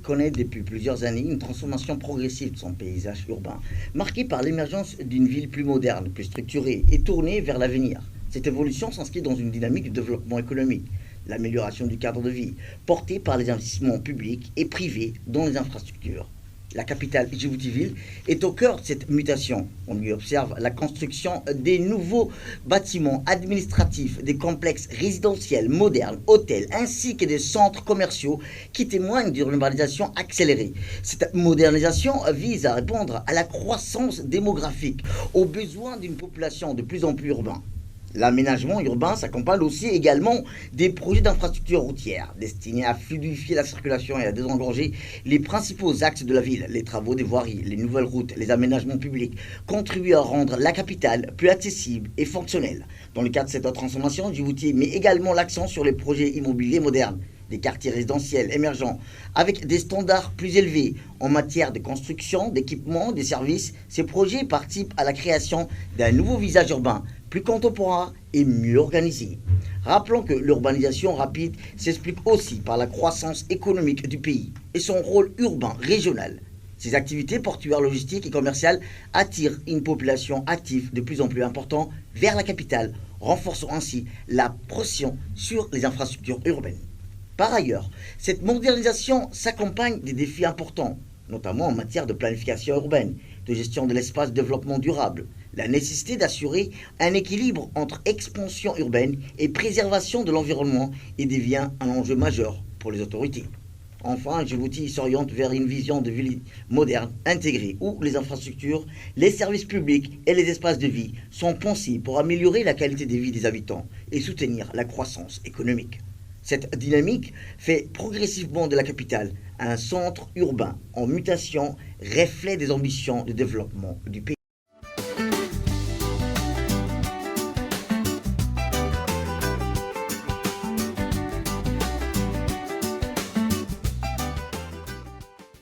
connaît depuis plusieurs années une transformation progressive de son paysage urbain, marquée par l'émergence d'une ville plus moderne, plus structurée et tournée vers l'avenir. Cette évolution s'inscrit dans une dynamique de développement économique, l'amélioration du cadre de vie, portée par les investissements publics et privés dans les infrastructures. La capitale Djibouti-Ville est au cœur de cette mutation. On y observe la construction des nouveaux bâtiments administratifs, des complexes résidentiels modernes, hôtels, ainsi que des centres commerciaux qui témoignent d'une urbanisation accélérée. Cette modernisation vise à répondre à la croissance démographique, aux besoins d'une population de plus en plus urbaine. L'aménagement urbain s'accompagne aussi également des projets d'infrastructures routières destinés à fluidifier la circulation et à désengorger les principaux axes de la ville. Les travaux des voiries, les nouvelles routes, les aménagements publics contribuent à rendre la capitale plus accessible et fonctionnelle. Dans le cadre de cette transformation, Djibouti met également l'accent sur les projets immobiliers modernes, des quartiers résidentiels émergents avec des standards plus élevés en matière de construction, d'équipement, des services. Ces projets participent à la création d'un nouveau visage urbain plus contemporain et mieux organisé. Rappelons que l'urbanisation rapide s'explique aussi par la croissance économique du pays et son rôle urbain régional. Ces activités portuaires, logistiques et commerciales attirent une population active de plus en plus importante vers la capitale, renforçant ainsi la pression sur les infrastructures urbaines. Par ailleurs, cette modernisation s'accompagne des défis importants, notamment en matière de planification urbaine, de gestion de l'espace, de développement durable, la nécessité d'assurer un équilibre entre expansion urbaine et préservation de l'environnement et devient un enjeu majeur pour les autorités. Enfin, Djibouti s'oriente vers une vision de ville moderne, intégrée, où les infrastructures, les services publics et les espaces de vie sont pensés pour améliorer la qualité de vie des habitants et soutenir la croissance économique. Cette dynamique fait progressivement de la capitale un centre urbain en mutation, reflet des ambitions de développement du pays.